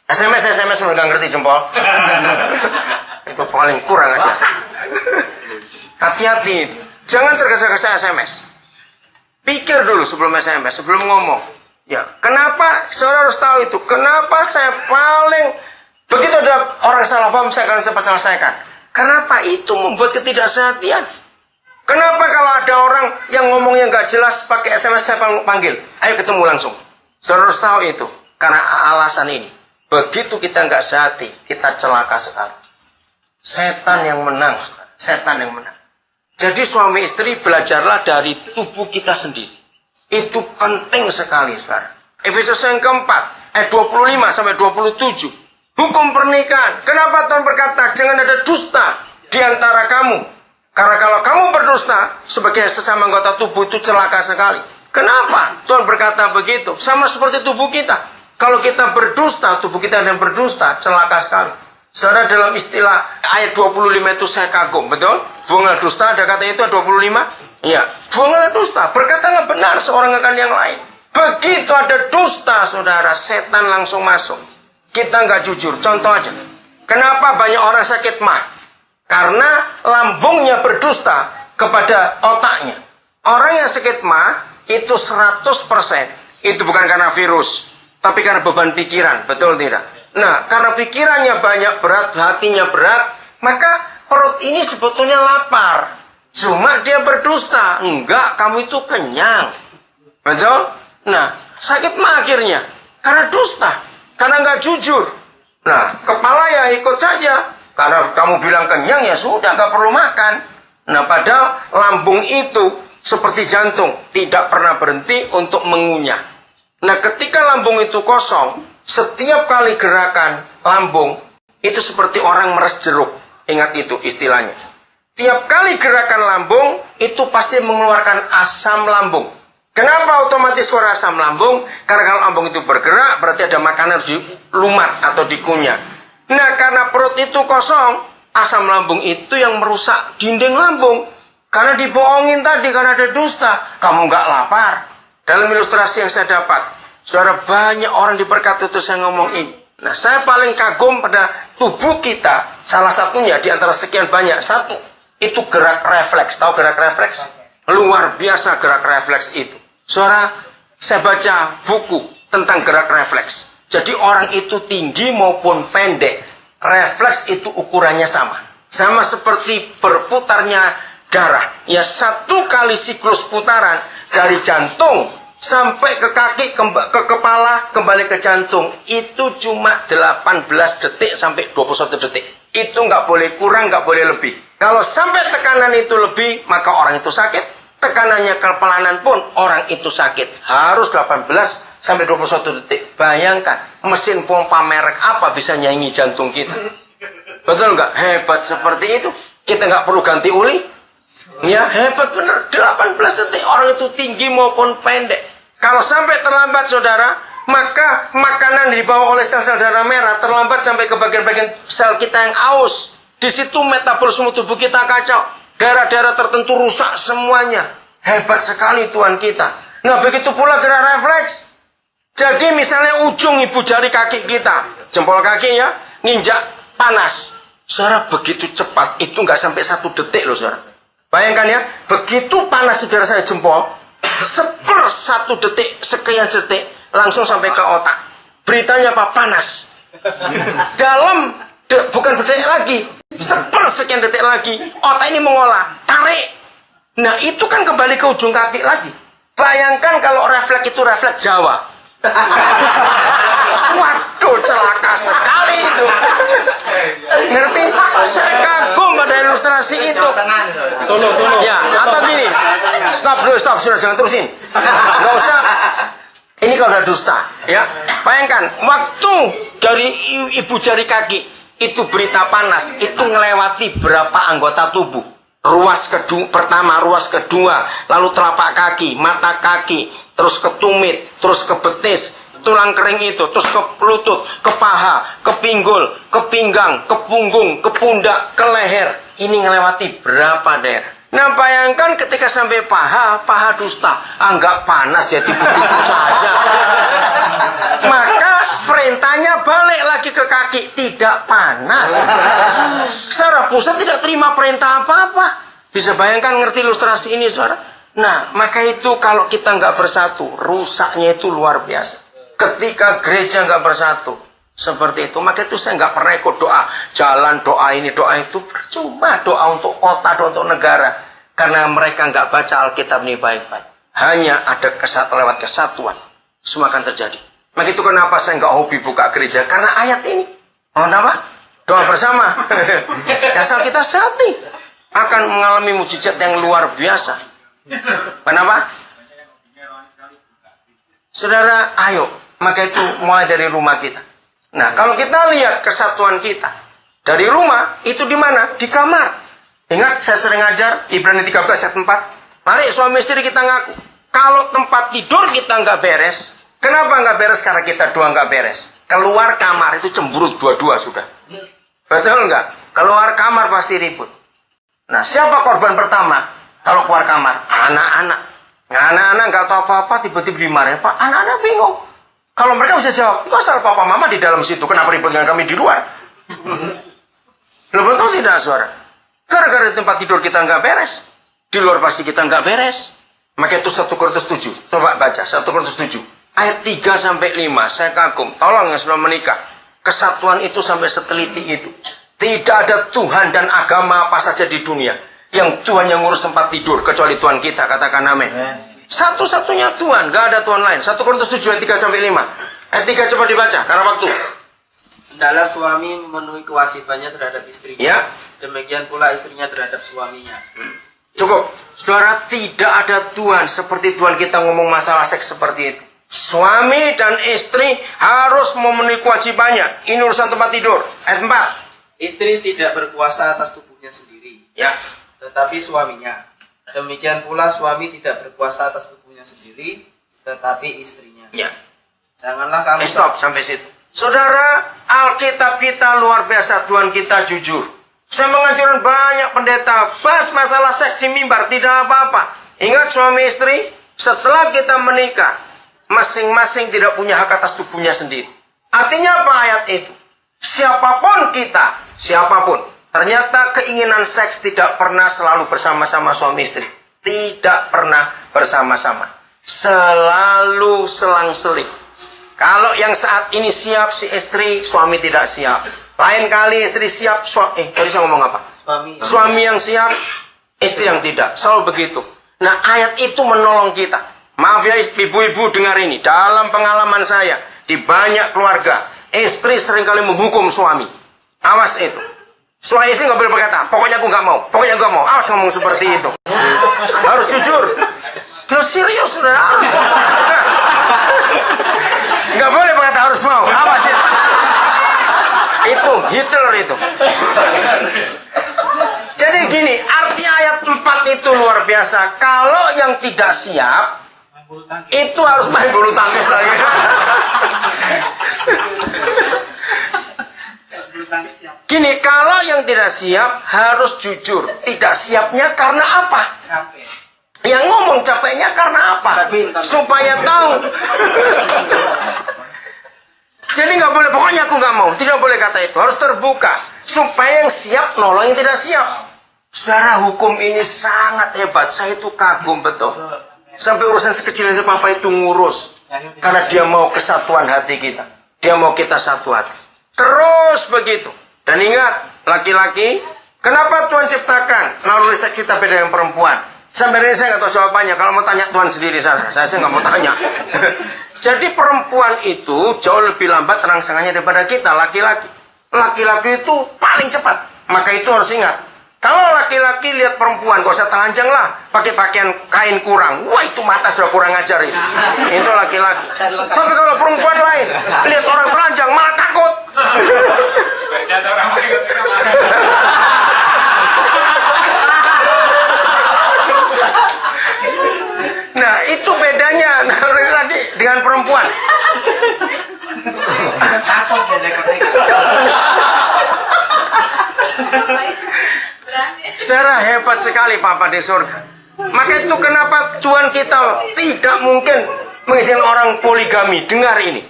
SMS nggak ngerti jempol. Itu paling kurang aja. Hati-hati, jangan tergesa-gesa SMS. Pikir dulu sebelum SMS, sebelum ngomong. Ya, kenapa? Saudara harus tahu itu. Kenapa saya paling begitu ada orang salah paham, saya akan cepat selesaikan. Kenapa itu membuat ketidaksehatian? Kenapa kalau ada orang yang ngomongnya nggak jelas pakai SMS saya panggil, ayo ketemu langsung. Saudara harus tahu itu. Karena alasan ini. Begitu kita nggak sehati, kita celaka sekali. Setan yang menang, setan yang menang. Jadi suami istri belajarlah dari tubuh kita sendiri. Itu penting sekali sekarang. Efesus yang keempat, ayat 25 sampai 27. Hukum pernikahan. Kenapa Tuhan berkata, jangan ada dusta di antara kamu. Karena kalau kamu berdusta, sebagai sesama anggota tubuh itu celaka sekali. Kenapa Tuhan berkata begitu? Sama seperti tubuh kita. Kalau kita berdusta, tubuh kita yang berdusta, celaka sekali. Saudara, dalam istilah ayat 25 itu saya kagum, betul? Buanglah dusta, ada kata itu 25? Iya, buanglah dusta, berkatalah benar seorang akan yang lain. Begitu ada dusta, saudara, setan langsung masuk. Kita nggak jujur, contoh aja. Kenapa banyak orang sakit mah? Karena lambungnya berdusta kepada otaknya. Orang yang sakit mah, itu 100%. Itu bukan karena virus, tapi karena beban pikiran, betul tidak? Nah, karena pikirannya banyak berat, hatinya berat, maka perut ini sebetulnya lapar. Cuma dia berdusta. Enggak, kamu itu kenyang. Betul? Nah, sakit mah akhirnya. Karena dusta. Karena nggak jujur. Nah, kepala ya ikut saja. Karena kamu bilang kenyang ya sudah, nggak perlu makan. Nah, padahal lambung itu seperti jantung. Tidak pernah berhenti untuk mengunyah. Nah, ketika lambung itu kosong, setiap kali gerakan lambung, itu seperti orang meres jeruk. Ingat itu istilahnya. Tiap kali gerakan lambung, itu pasti mengeluarkan asam lambung. Kenapa otomatis keluar asam lambung? Karena kalau lambung itu bergerak, berarti ada makanan harus dilumat atau dikunyah. Nah, karena perut itu kosong, asam lambung itu yang merusak dinding lambung. Karena dibohongin tadi, karena ada dusta. Kamu nggak lapar. Dalam ilustrasi yang saya dapat, saudara, banyak orang diberkati itu saya ngomong ini. Nah, saya paling kagum pada tubuh kita. Salah satunya di antara sekian banyak. Satu, itu gerak refleks. Tahu gerak refleks? Luar biasa gerak refleks itu. Saudara, saya baca buku tentang gerak refleks. Jadi orang itu tinggi maupun pendek, refleks itu ukurannya sama. Sama seperti berputarnya darah. Ya, satu kali siklus putaran dari jantung sampai ke kaki, ke kepala, kembali ke jantung. Itu cuma 18 detik sampai 21 detik. Itu nggak boleh kurang, nggak boleh lebih. Kalau sampai tekanan itu lebih, maka orang itu sakit. Tekanannya kepelanan pun, orang itu sakit. Harus 18 sampai 21 detik. Bayangkan, mesin pompa merek apa bisa nyanyi jantung kita? Betul nggak? Hebat seperti itu. Kita nggak perlu ganti uli. Ya, hebat bener. 18 detik. Orang itu tinggi maupun pendek. Kalau sampai terlambat, saudara, maka makanan dibawa oleh sel-sel darah merah terlambat sampai ke bagian-bagian sel kita yang aus. Di situ metabolisme tubuh kita kacau. Daerah-daerah tertentu rusak semuanya. Hebat sekali Tuhan kita. Nah, begitu pula gerak refleks. Jadi misalnya ujung ibu jari kaki kita, jempol kaki ya, nginjak panas. Saudara, begitu cepat. Itu nggak sampai 1 detik loh, saudara. Bayangkan ya, begitu panas saudara saya jempol, 1/1 detik, sekian detik, langsung sampai ke otak. Beritanya apa? Panas. Dalam, bukan detik lagi, 1/sekian detik lagi, otak ini mengolah, tarik. Nah, itu kan kembali ke ujung kaki lagi. Bayangkan kalau refleks itu refleks Jawa. Waduh, celaka sekali itu. Ngerti? Saya kagum pada ilustrasi itu. Solo. Ya, atau gini. Stop, sudah jangan terusin. Nggak usah. Ini kalau udah dusta, ya. Bayangkan, waktu dari ibu jari kaki itu berita panas, itu melewati berapa anggota tubuh. Ruas pertama, ruas kedua, lalu telapak kaki, mata kaki, terus ke tumit, terus ke betis, tulang kering itu, terus ke lutut, ke paha, ke pinggul, ke pinggang, ke punggung, ke pundak, ke leher. Ini melewati berapa daerah? Nah bayangkan ketika sampai paha dusta, enggak panas jadi begitu saja. Maka perintahnya balik lagi ke kaki, tidak panas. Secara pusat tidak terima perintah apa-apa. Bisa bayangkan ngerti ilustrasi ini saudara? Nah maka itu kalau kita nggak bersatu, rusaknya itu luar biasa. Ketika gereja nggak bersatu seperti itu, maka itu saya nggak pernah ikut doa jalan, doa ini, doa itu, percuma doa untuk kota, doa untuk negara, karena mereka nggak baca Alkitab ini baik-baik. Hanya ada lewat kesatuan, semua akan terjadi. Maka itu kenapa saya nggak hobi buka gereja, karena ayat ini. Oh kenapa? Doa bersama. Asal kita sehati akan mengalami mujizat yang luar biasa. Kenapa? Saudara, ayo. Maka itu mulai dari rumah kita. Nah, kalau kita lihat kesatuan kita dari rumah, itu di mana? Di kamar. Ingat, saya sering ajar Ibrani 13 ayat 4. Mari suami istri kita ngaku. Kalau tempat tidur kita nggak beres, kenapa nggak beres? Karena kita dua nggak beres. Keluar kamar itu cemburut dua-dua sudah. Betul nggak? Keluar kamar pasti ribut. Nah, siapa korban pertama? Kalau keluar kamar, anak-anak. Nah, anak-anak nggak tahu apa-apa, tiba-tiba dimarahin. Pak, anak-anak bingung. Kalau mereka bisa jawab, itu asal papa mama di dalam situ, kenapa ribut dengan kami di luar? Loh, betul tidak, saudara? Gara-gara di tempat tidur kita nggak beres, di luar pasti kita nggak beres. Maka itu 1 Korintus 7. Coba baca 1 Korintus 7 ayat 3-5. Saya kagum. Tolong yang sudah menikah, kesatuan itu sampai seteliti itu. Tidak ada Tuhan dan agama apa saja di dunia yang Tuhan yang ngurus tempat tidur kecuali Tuhan kita. Katakan amin. Satu-satunya Tuhan, gak ada Tuhan lain. 1 Korintus 7 ayat 3-5. Ayat 3 coba dibaca karena waktu. Hendaklah suami memenuhi kewajibannya terhadap istrinya. Ya. Demikian pula istrinya terhadap suaminya. Cukup. Saudara, tidak ada Tuhan seperti Tuhan kita ngomong masalah seks seperti itu. Suami dan istri harus memenuhi kewajibannya. Ini urusan tempat tidur. Ayat 4. Istri tidak berkuasa atas tubuhnya sendiri, Ya. tetapi suaminya. Demikian pula suami tidak berkuasa atas tubuhnya sendiri, tetapi istrinya. Ya. Janganlah kamu Stop sampai situ. Saudara, Alkitab kita luar biasa, Tuhan kita jujur. Saya mengajarkan banyak pendeta bahas masalah seks di mimbar, tidak apa-apa. Ingat suami istri, setelah kita menikah, masing-masing tidak punya hak atas tubuhnya sendiri. Artinya apa ayat itu? Siapapun kita, siapapun, ternyata keinginan seks tidak pernah selalu bersama-sama suami istri. Tidak pernah bersama-sama. Selalu selang-seling. Kalau yang saat ini siap si istri, suami tidak siap. Lain kali istri siap, tadi saya ngomong apa? Suami yang siap, istri yang tidak. Selalu begitu. Nah, ayat itu menolong kita. Maaf ya ibu-ibu dengar ini. Dalam pengalaman saya, di banyak keluarga, istri seringkali menghukum suami. Awas itu. Suami istri nggak boleh berkata, pokoknya aku nggak mau, pokoknya aku nggak mau. Awas ngomong seperti itu. Harus jujur. Terus serius sudah. Nggak boleh berkata harus mau. Awas itu. Itu Hitler itu. Jadi gini, arti ayat 4 itu luar biasa. Kalau yang tidak siap, itu harus main bulu tangkis lagi. Gini, kalau yang tidak siap harus jujur. Tidak siapnya karena apa? Yang ngomong capeknya karena apa? Supaya tahu. Jadi nggak boleh, pokoknya aku nggak mau. Tidak boleh kata itu, harus terbuka. Supaya yang siap nolong yang tidak siap. Saudara, hukum ini sangat hebat. Saya itu kagum betul. Sampai urusan sekecil yang papa itu ngurus. Karena dia mau kesatuan hati kita. Dia mau kita satu hati. Terus begitu. Dan ingat, laki-laki, kenapa Tuhan ciptakan naluri seks kita beda dengan perempuan? Sampai ini saya nggak tahu jawabannya. Kalau mau tanya Tuhan sendiri sana. Saya nggak mau tanya. Jadi perempuan itu jauh lebih lambat rangsangannya daripada kita, laki-laki. Laki-laki itu paling cepat. Maka itu harus ingat. Kalau laki-laki lihat perempuan, gak usah telanjang lah. Pakai pakaian kain kurang. Wah, itu mata sudah kurang ajar itu. Itu laki-laki. Tapi kalau perempuan lain, lihat orang telanjang malah takut. Nah, itu bedanya laki dengan perempuan. saudara hebat sekali Papa di surga. Maka itu kenapa Tuhan kita tidak mungkin mengizinkan orang poligami. Dengar ini.